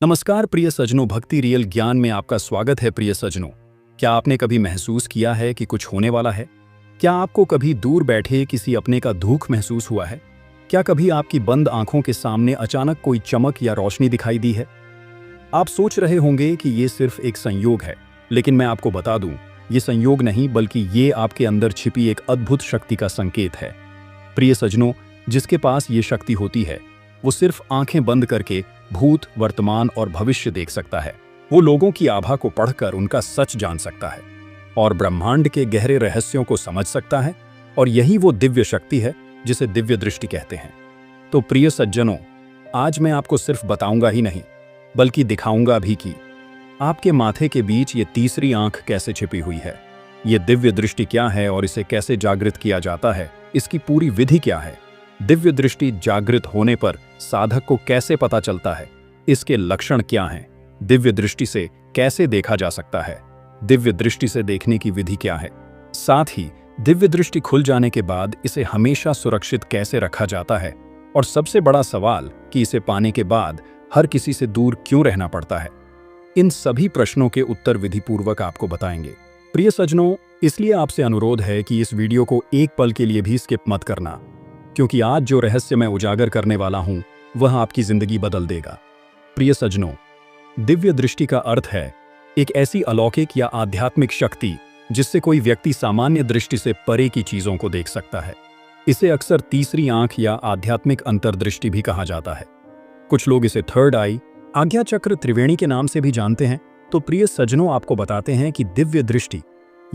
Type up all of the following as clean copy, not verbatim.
नमस्कार प्रिय सज्जनों, भक्ति रियल ज्ञान में आपका स्वागत है। प्रिय सज्जनों, क्या आपने कभी महसूस किया है कि कुछ होने वाला है? क्या आपको कभी दूर बैठे किसी अपने का दुख महसूस हुआ है? क्या कभी आपकी बंद आंखों के सामने अचानक कोई चमक या रोशनी दिखाई दी है? आप सोच रहे होंगे कि ये सिर्फ एक संयोग है, लेकिन मैं आपको बता दूं, ये संयोग नहीं बल्कि ये आपके अंदर छिपी एक अद्भुत शक्ति का संकेत है। प्रिय सज्जनों, जिसके पास ये शक्ति होती है वो सिर्फ आंखें बंद करके भूत, वर्तमान और भविष्य देख सकता है। वो लोगों की आभा को पढ़कर उनका सच जान सकता है और ब्रह्मांड के गहरे रहस्यों को समझ सकता है, और यही वो दिव्य शक्ति है जिसे दिव्य दृष्टि कहते हैं। तो प्रिय सज्जनों, आज मैं आपको सिर्फ बताऊंगा ही नहीं बल्कि दिखाऊंगा भी कि आपके माथे के बीच ये तीसरी आंख कैसे छिपी हुई है, ये दिव्य दृष्टि क्या है और इसे कैसे जागृत किया जाता है, इसकी पूरी विधि क्या है, दिव्य दृष्टि जागृत होने पर साधक को कैसे पता चलता है, इसके लक्षण क्या हैं, दिव्य दृष्टि से कैसे देखा जा सकता है, दिव्य दृष्टि से देखने की विधि क्या है, साथ ही दिव्य दृष्टि खुल जाने के बाद इसे हमेशा सुरक्षित कैसे रखा जाता है, और सबसे बड़ा सवाल कि इसे पाने के बाद हर किसी से दूर क्यों रहना पड़ता है। इन सभी प्रश्नों के उत्तर विधिपूर्वक आपको बताएंगे। प्रिय सज्जनों, इसलिए आपसे अनुरोध है कि इस वीडियो को एक पल के लिए भी स्किप मत करना, क्योंकि आज जो रहस्य मैं उजागर करने वाला हूं वह आपकी जिंदगी बदल देगा। प्रिय सज्जनों, दिव्य दृष्टि का अर्थ है एक ऐसी अलौकिक या आध्यात्मिक शक्ति जिससे कोई व्यक्ति सामान्य दृष्टि से परे की चीजों को देख सकता है। इसे अक्सर तीसरी आंख या आध्यात्मिक अंतर्दृष्टि भी कहा जाता है। कुछ लोग इसे थर्ड आई, आज्ञा चक्र, त्रिवेणी के नाम से भी जानते हैं। तो प्रिय सज्जनों, आपको बताते हैं कि दिव्य दृष्टि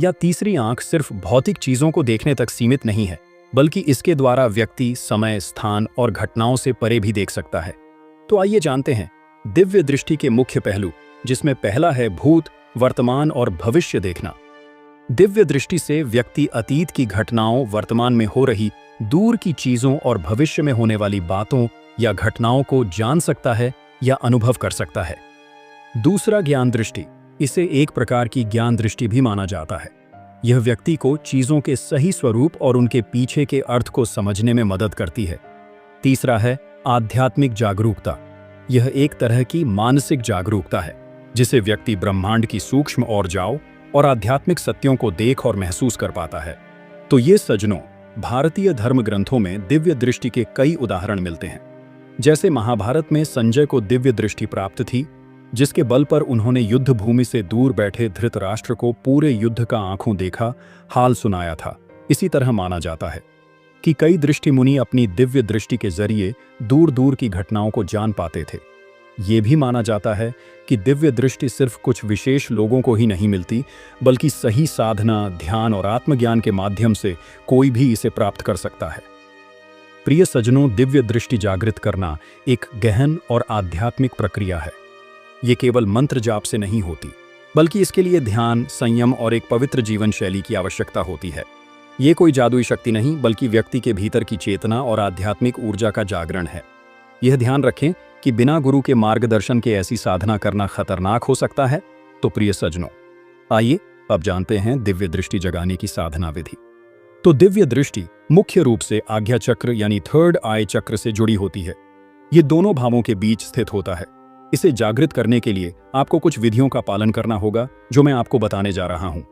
या तीसरी आंख सिर्फ भौतिक चीजों को देखने तक सीमित नहीं है, बल्कि इसके द्वारा व्यक्ति समय, स्थान और घटनाओं से परे भी देख सकता है। तो आइए जानते हैं दिव्य दृष्टि के मुख्य पहलू, जिसमें पहला है भूत, वर्तमान और भविष्य देखना। दिव्य दृष्टि से व्यक्ति अतीत की घटनाओं, वर्तमान में हो रही दूर की चीजों और भविष्य में होने वाली बातों या घटनाओं को जान सकता है या अनुभव कर सकता है। दूसरा, ज्ञान दृष्टि। इसे एक प्रकार की ज्ञान दृष्टि भी माना जाता है। यह व्यक्ति को चीजों के सही स्वरूप और उनके पीछे के अर्थ को समझने में मदद करती है। तीसरा है आध्यात्मिक जागरूकता। यह एक तरह की मानसिक जागरूकता है जिसे व्यक्ति ब्रह्मांड की सूक्ष्म ऊर्जाओं और आध्यात्मिक सत्यों को देख और महसूस कर पाता है। तो ये सज्जनों, भारतीय धर्म ग्रंथों में दिव्य दृष्टि के कई उदाहरण मिलते हैं। जैसे महाभारत में संजय को दिव्य दृष्टि प्राप्त थी, जिसके बल पर उन्होंने युद्ध भूमि से दूर बैठे धृतराष्ट्र को पूरे युद्ध का आंखों देखा हाल सुनाया था। इसी तरह माना जाता है कि कई दृष्टि मुनि अपनी दिव्य दृष्टि के जरिए दूर दूर की घटनाओं को जान पाते थे। ये भी माना जाता है कि दिव्य दृष्टि सिर्फ कुछ विशेष लोगों को ही नहीं मिलती, बल्कि सही साधना, ध्यान और आत्मज्ञान के माध्यम से कोई भी इसे प्राप्त कर सकता है। प्रिय सज्जनों, दिव्य दृष्टि जागृत करना एक गहन और आध्यात्मिक प्रक्रिया है। ये केवल मंत्र जाप से नहीं होती, बल्कि इसके लिए ध्यान, संयम और एक पवित्र जीवन शैली की आवश्यकता होती है। ये कोई जादुई शक्ति नहीं, बल्कि व्यक्ति के भीतर की चेतना और आध्यात्मिक ऊर्जा का जागरण है। यह ध्यान रखें कि बिना गुरु के मार्गदर्शन के ऐसी साधना करना खतरनाक हो सकता है। तो प्रिय सज्जनों, आइए अब जानते हैं दिव्य दृष्टि जगाने की साधना विधि। तो दिव्य दृष्टि मुख्य रूप से आज्ञा चक्र यानी थर्ड आई चक्र से जुड़ी होती है। ये दोनों भावों के बीच स्थित होता है। इसे जागृत करने के लिए आपको कुछ विधियों का पालन करना होगा, जो मैं आपको बताने जा रहा हूं।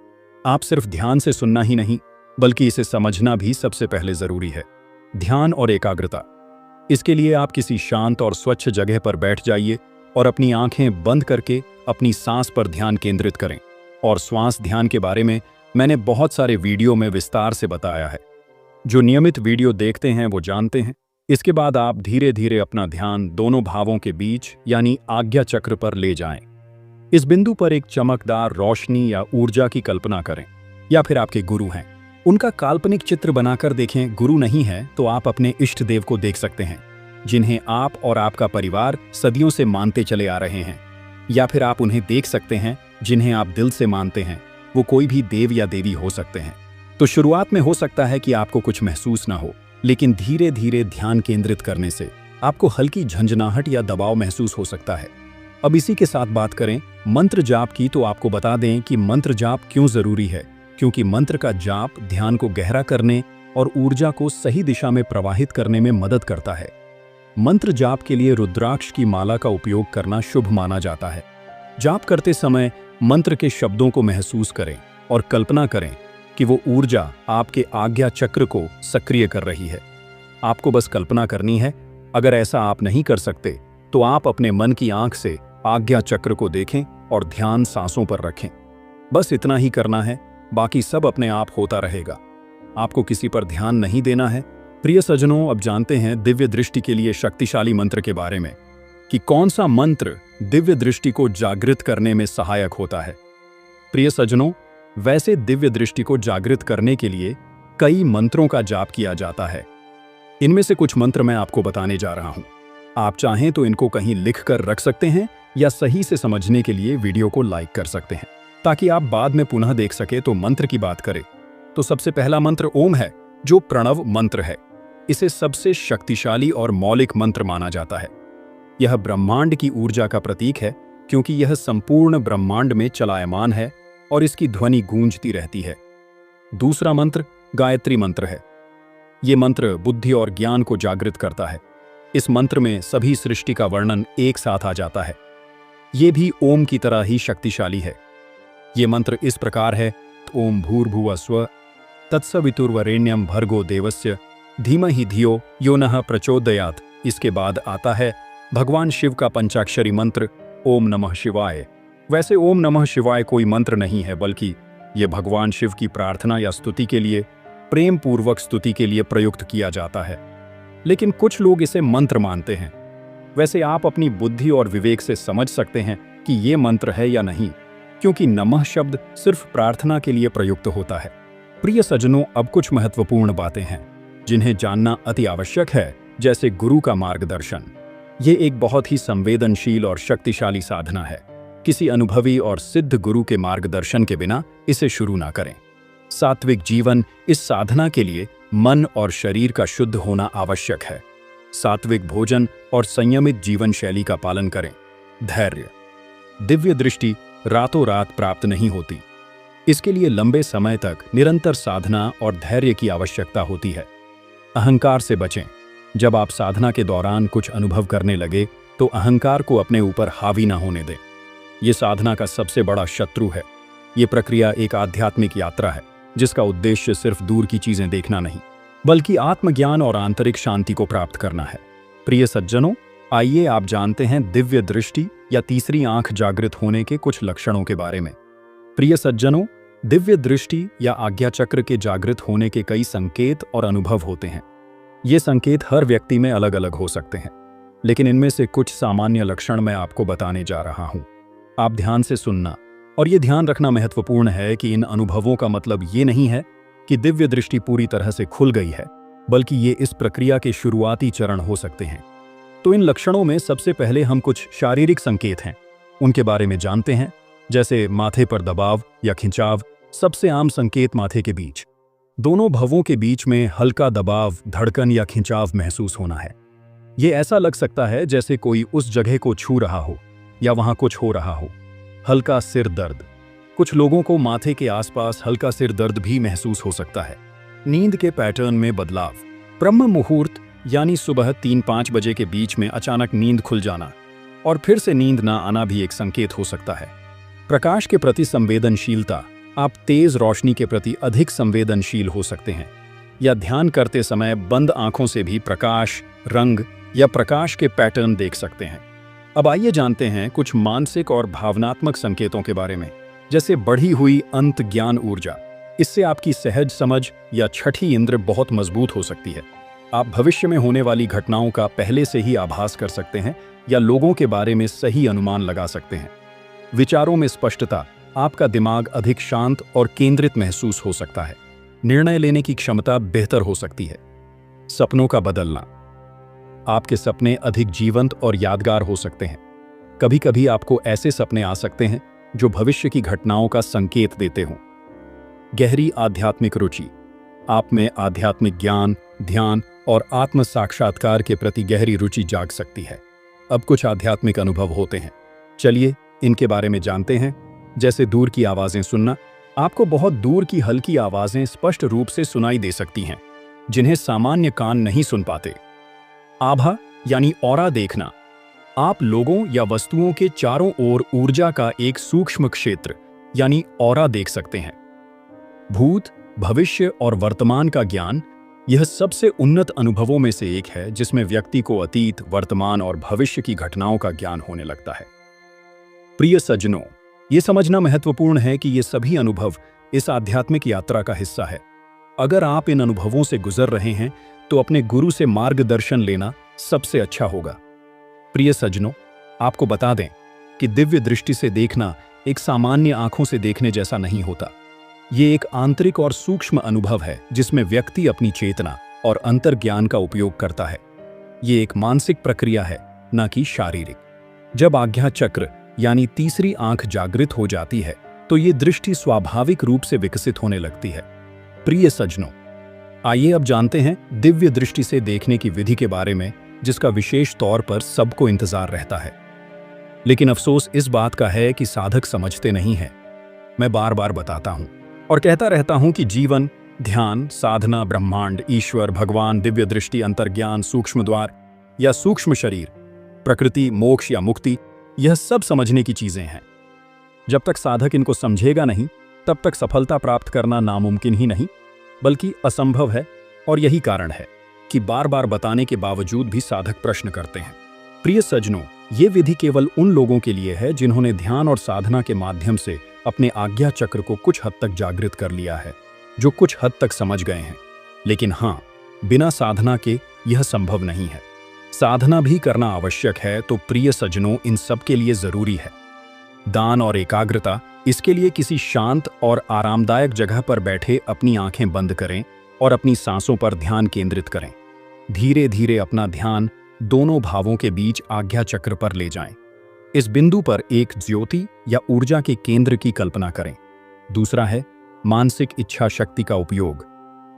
आप सिर्फ ध्यान से सुनना ही नहीं, बल्कि इसे समझना भी सबसे पहले जरूरी है। ध्यान और एकाग्रता। इसके लिए आप किसी शांत और स्वच्छ जगह पर बैठ जाइए और अपनी आंखें बंद करके अपनी सांस पर ध्यान केंद्रित करें। और श्वास ध्यान के बारे में मैंने बहुत सारे वीडियो में विस्तार से बताया है। जो नियमित वीडियो देखते हैं वो जानते हैं। इसके बाद आप धीरे धीरे अपना ध्यान दोनों भावों के बीच यानी आज्ञा चक्र पर ले जाएं। इस बिंदु पर एक चमकदार रोशनी या ऊर्जा की कल्पना करें, या फिर आपके गुरु हैं उनका काल्पनिक चित्र बनाकर देखें। गुरु नहीं है तो आप अपने इष्ट देव को देख सकते हैं, जिन्हें आप और आपका परिवार सदियों से मानते चले आ रहे हैं। या फिर आप उन्हें देख सकते हैं जिन्हें आप दिल से मानते हैं। वो कोई भी देव या देवी हो सकते हैं। तो शुरुआत में हो सकता है कि आपको कुछ महसूस ना हो, लेकिन धीरे धीरे ध्यान केंद्रित करने से आपको हल्की झंझनाहट या दबाव महसूस हो सकता है। अब इसी के साथ बात करें मंत्र जाप की, तो आपको बता दें कि मंत्र जाप क्यों जरूरी है। क्योंकि मंत्र का जाप ध्यान को गहरा करने और ऊर्जा को सही दिशा में प्रवाहित करने में मदद करता है। मंत्र जाप के लिए रुद्राक्ष की माला का उपयोग करना शुभ माना जाता है। जाप करते समय मंत्र के शब्दों को महसूस करें और कल्पना करें कि वो ऊर्जा आपके आज्ञा चक्र को सक्रिय कर रही है। आपको बस कल्पना करनी है। अगर ऐसा आप नहीं कर सकते तो आप अपने मन की आंख से आज्ञा चक्र को देखें और ध्यान सांसों पर रखें। बस इतना ही करना है, बाकी सब अपने आप होता रहेगा। आपको किसी पर ध्यान नहीं देना है। प्रिय सज्जनों, अब जानते हैं दिव्य दृष्टि के लिए शक्तिशाली मंत्र के बारे में कि कौन सा मंत्र दिव्य दृष्टि को जागृत करने में सहायक होता है। प्रिय सज्जनों, वैसे दिव्य दृष्टि को जागृत करने के लिए कई मंत्रों का जाप किया जाता है। इनमें से कुछ मंत्र मैं आपको बताने जा रहा हूं। आप चाहें तो इनको कहीं लिख कर रख सकते हैं या सही से समझने के लिए वीडियो को लाइक कर सकते हैं ताकि आप बाद में पुनः देख सके। तो मंत्र की बात करें तो सबसे पहला मंत्र ओम है, जो प्रणव मंत्र है। इसे सबसे शक्तिशाली और मौलिक मंत्र माना जाता है। यह ब्रह्मांड की ऊर्जा का प्रतीक है क्योंकि यह संपूर्ण ब्रह्मांड में चलायमान है और इसकी ध्वनि गूंजती रहती है। दूसरा मंत्र गायत्री मंत्र है। ये मंत्र बुद्धि और ज्ञान को जागृत करता है। इस मंत्र में सभी सृष्टि का वर्णन एक साथ आ जाता है। ये भी ओम की तरह ही शक्तिशाली है। ये मंत्र इस प्रकार है, ओम भूर्भुवः स्वः तत्सवितुर्वरेण्यं भर्गो देवस्य धीमहि धियो यो नः प्रचोदयात्। इसके बाद आता है भगवान शिव का पंचाक्षरी मंत्र ओम नमः शिवाय। वैसे ओम नमः शिवाय कोई मंत्र नहीं है, बल्कि ये भगवान शिव की प्रार्थना या स्तुति के लिए, प्रेम पूर्वक स्तुति के लिए प्रयुक्त किया जाता है। लेकिन कुछ लोग इसे मंत्र मानते हैं। वैसे आप अपनी बुद्धि और विवेक से समझ सकते हैं कि ये मंत्र है या नहीं, क्योंकि नमः शब्द सिर्फ प्रार्थना के लिए प्रयुक्त होता है। प्रिय सज्जनों, अब कुछ महत्वपूर्ण बातें हैं जिन्हें जानना अति आवश्यक है, जैसे गुरु का मार्गदर्शन। ये एक बहुत ही संवेदनशील और शक्तिशाली साधना है। किसी अनुभवी और सिद्ध गुरु के मार्गदर्शन के बिना इसे शुरू ना करें। सात्विक जीवन, इस साधना के लिए मन और शरीर का शुद्ध होना आवश्यक है। सात्विक भोजन और संयमित जीवन शैली का पालन करें। धैर्य, दिव्य दृष्टि रातों रात प्राप्त नहीं होती। इसके लिए लंबे समय तक निरंतर साधना और धैर्य की आवश्यकता होती है। अहंकार से बचें। जब आप साधना के दौरान कुछ अनुभव करने लगे तो अहंकार को अपने ऊपर हावी ना होने दें। ये साधना का सबसे बड़ा शत्रु है। ये प्रक्रिया एक आध्यात्मिक यात्रा है जिसका उद्देश्य सिर्फ दूर की चीजें देखना नहीं, बल्कि आत्मज्ञान और आंतरिक शांति को प्राप्त करना है। प्रिय सज्जनों, आइए आप जानते हैं दिव्य दृष्टि या तीसरी आंख जागृत होने के कुछ लक्षणों के बारे में। प्रिय सज्जनों, दिव्य दृष्टि या आज्ञा चक्र के जागृत होने के कई संकेत और अनुभव होते हैं। ये संकेत हर व्यक्ति में अलग अलग हो सकते हैं, लेकिन इनमें से कुछ सामान्य लक्षण मैं आपको बताने जा रहा हूं। आप ध्यान से सुनना, और ये ध्यान रखना महत्वपूर्ण है कि इन अनुभवों का मतलब ये नहीं है कि दिव्य दृष्टि पूरी तरह से खुल गई है, बल्कि ये इस प्रक्रिया के शुरुआती चरण हो सकते हैं। तो इन लक्षणों में सबसे पहले हम कुछ शारीरिक संकेत हैं, उनके बारे में जानते हैं। जैसे माथे पर दबाव या खिंचाव। सबसे आम संकेत माथे के बीच, दोनों भवों के बीच में हल्का दबाव, धड़कन या खिंचाव महसूस होना है। ये ऐसा लग सकता है जैसे कोई उस जगह को छू रहा हो या वहां कुछ हो रहा हो। हल्का सिर दर्द, कुछ लोगों को माथे के आसपास हल्का सिर दर्द भी महसूस हो सकता है। नींद के पैटर्न में बदलाव, ब्रह्म मुहूर्त यानी सुबह 3-5 बजे के बीच में अचानक नींद खुल जाना और फिर से नींद ना आना भी एक संकेत हो सकता है। प्रकाश के प्रति संवेदनशीलता, आप तेज रोशनी के प्रति अधिक संवेदनशील हो सकते हैं, या ध्यान करते समय बंद आंखों से भी प्रकाश, रंग या प्रकाश के पैटर्न देख सकते हैं। अब आइए जानते हैं कुछ मानसिक और भावनात्मक संकेतों के बारे में, जैसे बढ़ी हुई अंत ज्ञान ऊर्जा। इससे आपकी सहज समझ या छठी इंद्र बहुत मजबूत हो सकती है। आप भविष्य में होने वाली घटनाओं का पहले से ही आभास कर सकते हैं या लोगों के बारे में सही अनुमान लगा सकते हैं। विचारों में स्पष्टता, आपका दिमाग अधिक शांत और केंद्रित महसूस हो सकता है। निर्णय लेने की क्षमता बेहतर हो सकती है। सपनों का बदलना, आपके सपने अधिक जीवंत और यादगार हो सकते हैं। कभी कभी आपको ऐसे सपने आ सकते हैं जो भविष्य की घटनाओं का संकेत देते हों। गहरी आध्यात्मिक रुचि, आप में आध्यात्मिक ज्ञान, ध्यान और आत्म साक्षात्कार के प्रति गहरी रुचि जाग सकती है। अब कुछ आध्यात्मिक अनुभव होते हैं, चलिए इनके बारे में जानते हैं। जैसे दूर की आवाजें सुनना, आपको बहुत दूर की हल्की आवाजें स्पष्ट रूप से सुनाई दे सकती हैं, जिन्हें सामान्य कान नहीं सुन पाते। आभा यानी ऑरा देखना। आप लोगों या वस्तुओं के चारों ओर ऊर्जा का एक सूक्ष्म क्षेत्र यानी ऑरा देख सकते हैं। भूत, भविष्य और वर्तमान का ज्ञान यह सबसे उन्नत अनुभवों में से एक है जिसमें व्यक्ति को अतीत, वर्तमान और भविष्य की घटनाओं का ज्ञान होने लगता है। प्रिय सज्जनों, ये समझना महत्वपूर्ण है कि ये सभी अनुभव इस आध्यात्मिक यात्रा का हिस्सा है। अगर आप इन अनुभवों से गुजर रहे हैं तो अपने गुरु से मार्गदर्शन लेना सबसे अच्छा होगा। प्रिय सज्जनों, आपको बता दें कि दिव्य दृष्टि से देखना एक सामान्य आंखों से देखने जैसा नहीं होता। ये एक आंतरिक और सूक्ष्म अनुभव है जिसमें व्यक्ति अपनी चेतना और अंतर्ज्ञान का उपयोग करता है। ये एक मानसिक प्रक्रिया है, न कि शारीरिक। जब आज्ञा चक्र यानी तीसरी आंख जागृत हो जाती है तो ये दृष्टि स्वाभाविक रूप से विकसित होने लगती है। प्रिय सज्जनों, आइए अब जानते हैं दिव्य दृष्टि से देखने की विधि के बारे में, जिसका विशेष तौर पर सबको इंतजार रहता है। लेकिन अफसोस इस बात का है कि साधक समझते नहीं हैं। मैं बार बार बताता हूं और कहता रहता हूं कि जीवन, ध्यान, साधना, ब्रह्मांड, ईश्वर, भगवान, दिव्य दृष्टि, अंतर्ज्ञान, सूक्ष्म द्वार या सूक्ष्म शरीर, प्रकृति, मोक्ष या मुक्ति, यह सब समझने की चीजें हैं। जब तक साधक इनको समझेगा नहीं, तब तक सफलता प्राप्त करना नामुमकिन ही नहीं बल्कि असंभव है। और यही कारण है कि बार बार बताने के बावजूद भी साधक प्रश्न करते हैं। प्रिय सज्जनों, ये विधि केवल उन लोगों के लिए है जिन्होंने ध्यान और साधना के माध्यम से अपने आज्ञा चक्र को कुछ हद तक जागृत कर लिया है, जो कुछ हद तक समझ गए हैं। लेकिन हाँ, बिना साधना के यह संभव नहीं है। साधना भी करना आवश्यक है। तो प्रिय सज्जनों, इन सब के लिए जरूरी है दान और एकाग्रता। इसके लिए किसी शांत और आरामदायक जगह पर बैठे अपनी आंखें बंद करें और अपनी सांसों पर ध्यान केंद्रित करें। धीरे धीरे अपना ध्यान दोनों भावों के बीच आज्ञा चक्र पर ले जाएं। इस बिंदु पर एक ज्योति या ऊर्जा के केंद्र की कल्पना करें। दूसरा है मानसिक इच्छा शक्ति का उपयोग,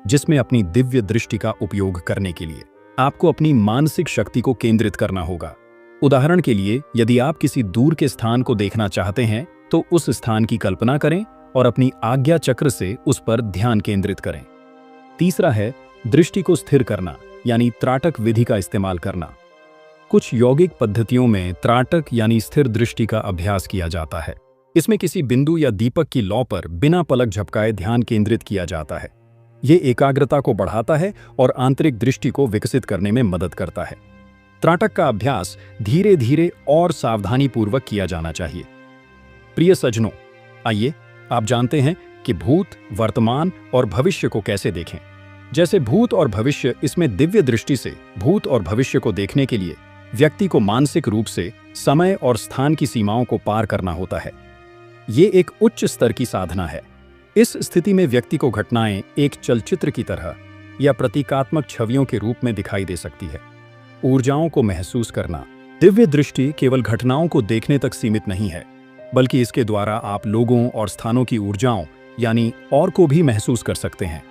जिसमें अपनी दिव्य दृष्टि का उपयोग करने के लिए आपको अपनी मानसिक शक्ति को केंद्रित करना होगा। उदाहरण के लिए, यदि आप किसी दूर के स्थान को देखना चाहते हैं तो उस स्थान की कल्पना करें और अपनी आज्ञा चक्र से उस पर ध्यान केंद्रित करें। तीसरा है दृष्टि को स्थिर करना, यानी त्राटक विधि का इस्तेमाल करना। कुछ यौगिक पद्धतियों में त्राटक यानी स्थिर दृष्टि का अभ्यास किया जाता है। इसमें किसी बिंदु या दीपक की लौ पर बिना पलक झपकाए ध्यान केंद्रित किया जाता है। ये एकाग्रता को बढ़ाता है और आंतरिक दृष्टि को विकसित करने में मदद करता है। त्राटक का अभ्यास धीरे धीरे और सावधानी पूर्वक किया जाना चाहिए। प्रिय सज्जनों, आइए आप जानते हैं कि भूत, वर्तमान और भविष्य को कैसे देखें। जैसे भूत और भविष्य, इसमें दिव्य दृष्टि से भूत और भविष्य को देखने के लिए व्यक्ति को मानसिक रूप से समय और स्थान की सीमाओं को पार करना होता है। ये एक उच्च स्तर की साधना है। इस स्थिति में व्यक्ति को घटनाएं एक चलचित्र की तरह या प्रतीकात्मक छवियों के रूप में दिखाई दे सकती है। ऊर्जाओं को महसूस करना। दिव्य दृष्टि केवल घटनाओं को देखने तक सीमित नहीं है, बल्कि इसके द्वारा आप लोगों और स्थानों की ऊर्जाओं यानी और को भी महसूस कर सकते हैं।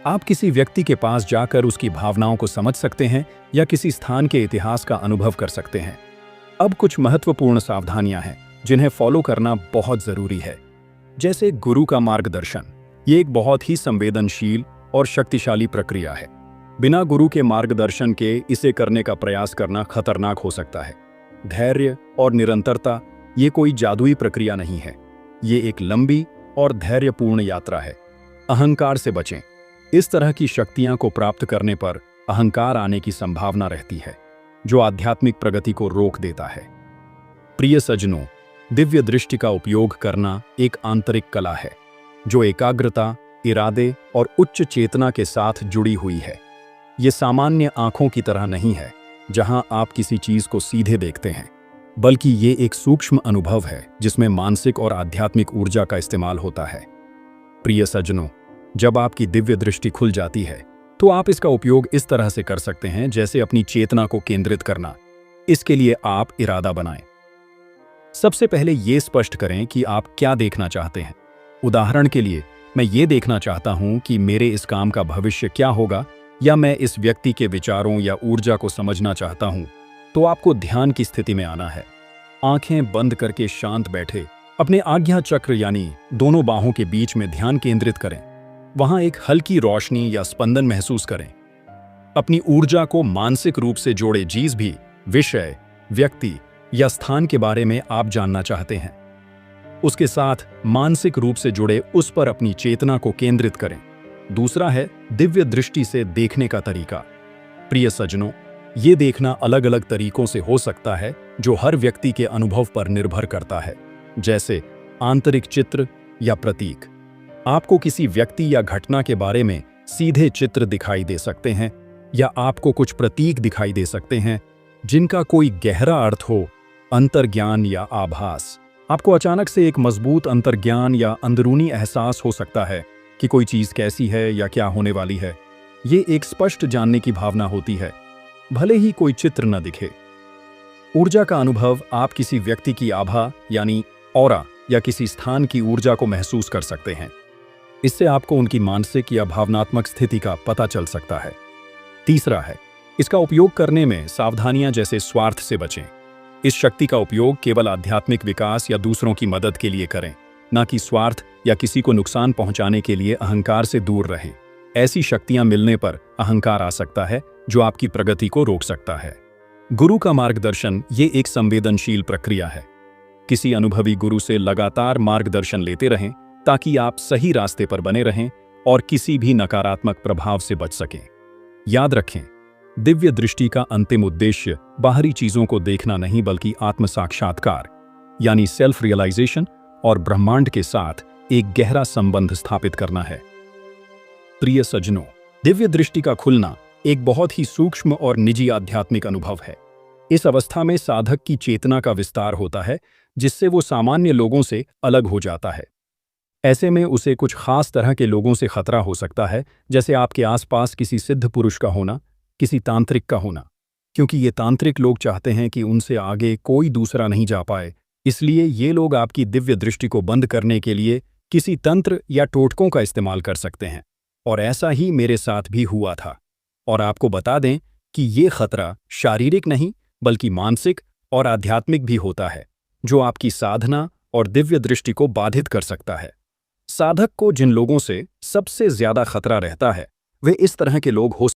आप किसी व्यक्ति के पास जाकर उसकी भावनाओं को समझ सकते हैं या किसी स्थान के इतिहास का अनुभव कर सकते हैं। अब कुछ महत्वपूर्ण सावधानियां हैं जिन्हें फॉलो करना बहुत जरूरी है। जैसे गुरु का मार्गदर्शन। ये एक बहुत ही संवेदनशील और शक्तिशाली प्रक्रिया है। बिना गुरु के मार्गदर्शन के इसे करने का प्रयास करना खतरनाक हो सकता है। धैर्य और निरंतरता। ये कोई जादुई प्रक्रिया नहीं है। ये एक लंबी और धैर्यपूर्ण यात्रा है। अहंकार से बचें। इस तरह की शक्तियां को प्राप्त करने पर अहंकार आने की संभावना रहती है, जो आध्यात्मिक प्रगति को रोक देता है। प्रिय सज्जनों, दिव्य दृष्टि का उपयोग करना एक आंतरिक कला है जो एकाग्रता, इरादे और उच्च चेतना के साथ जुड़ी हुई है। ये सामान्य आंखों की तरह नहीं है जहां आप किसी चीज को सीधे देखते हैं, बल्कि ये एक सूक्ष्म अनुभव है जिसमें मानसिक और आध्यात्मिक ऊर्जा का इस्तेमाल होता है। प्रिय सज्जनों, जब आपकी दिव्य दृष्टि खुल जाती है तो आप इसका उपयोग इस तरह से कर सकते हैं जैसे अपनी चेतना को केंद्रित करना। इसके लिए आप इरादा बनाएं। सबसे पहले ये स्पष्ट करें कि आप क्या देखना चाहते हैं। उदाहरण के लिए, मैं ये देखना चाहता हूं कि मेरे इस काम का भविष्य क्या होगा, या मैं इस व्यक्ति के विचारों या ऊर्जा को समझना चाहता हूं। तो आपको ध्यान की स्थिति में आना है। आंखें बंद करके शांत बैठे अपने आज्ञा चक्र यानी दोनों बाहों के बीच में ध्यान केंद्रित करें। वहां एक हल्की रोशनी या स्पंदन महसूस करें। अपनी ऊर्जा को मानसिक रूप से जोड़े जिस भी विषय, व्यक्ति या स्थान के बारे में आप जानना चाहते हैं, उसके साथ मानसिक रूप से जुड़े उस पर अपनी चेतना को केंद्रित करें। दूसरा है दिव्य दृष्टि से देखने का तरीका। प्रिय सज्जनों, ये देखना अलग अलग तरीकों से हो सकता है जो हर व्यक्ति के अनुभव पर निर्भर करता है, जैसे आंतरिक चित्र या प्रतीक। आपको किसी व्यक्ति या घटना के बारे में सीधे चित्र दिखाई दे सकते हैं या आपको कुछ प्रतीक दिखाई दे सकते हैं जिनका कोई गहरा अर्थ हो, अंतर्ज्ञान या आभास। आपको अचानक से एक मजबूत अंतर्ज्ञान या अंदरूनी एहसास हो सकता है कि कोई चीज कैसी है या क्या होने वाली है। ये एक स्पष्ट जानने की भावना होती है, भले ही कोई चित्र न दिखे। ऊर्जा का अनुभव, आप किसी व्यक्ति की आभा यानी ऑरा या किसी स्थान की ऊर्जा को महसूस कर सकते हैं। इससे आपको उनकी मानसिक या भावनात्मक स्थिति का पता चल सकता है। तीसरा है, इसका उपयोग करने में सावधानियां, जैसे स्वार्थ से बचें। इस शक्ति का उपयोग केवल आध्यात्मिक विकास या दूसरों की मदद के लिए करें, न कि स्वार्थ या किसी को नुकसान पहुंचाने के लिए। अहंकार से दूर रहें। ऐसी शक्तियां मिलने पर अहंकार आ सकता है जो आपकी प्रगति को रोक सकता है। गुरु का मार्गदर्शन, ये एक संवेदनशील प्रक्रिया है। किसी अनुभवी गुरु से लगातार मार्गदर्शन लेते रहें ताकि आप सही रास्ते पर बने रहें और किसी भी नकारात्मक प्रभाव से बच सकें। याद रखें, दिव्य दृष्टि का अंतिम उद्देश्य बाहरी चीजों को देखना नहीं, बल्कि आत्म साक्षात्कार यानी सेल्फ रियलाइजेशन और ब्रह्मांड के साथ एक गहरा संबंध स्थापित करना है। प्रिय सज्जनों, दिव्य दृष्टि का खुलना एक बहुत ही सूक्ष्म और निजी आध्यात्मिक अनुभव है। इस अवस्था में साधक की चेतना का विस्तार होता है, जिससे वो सामान्य लोगों से अलग हो जाता है। ऐसे में उसे कुछ खास तरह के लोगों से खतरा हो सकता है, जैसे आपके आसपास किसी सिद्ध पुरुष का होना, किसी तांत्रिक का होना, क्योंकि ये तांत्रिक लोग चाहते हैं कि उनसे आगे कोई दूसरा नहीं जा पाए। इसलिए ये लोग आपकी दिव्य दृष्टि को बंद करने के लिए किसी तंत्र या टोटकों का इस्तेमाल कर सकते हैं। और ऐसा ही मेरे साथ भी हुआ था। और आपको बता दें कि ये खतरा शारीरिक नहीं, बल्कि मानसिक और आध्यात्मिक भी होता है, जो आपकी साधना और दिव्य दृष्टि को बाधित कर सकता है। साधक को जिन लोगों से सबसे ज्यादा खतरा रहता है, वे इस तरह के लोग हो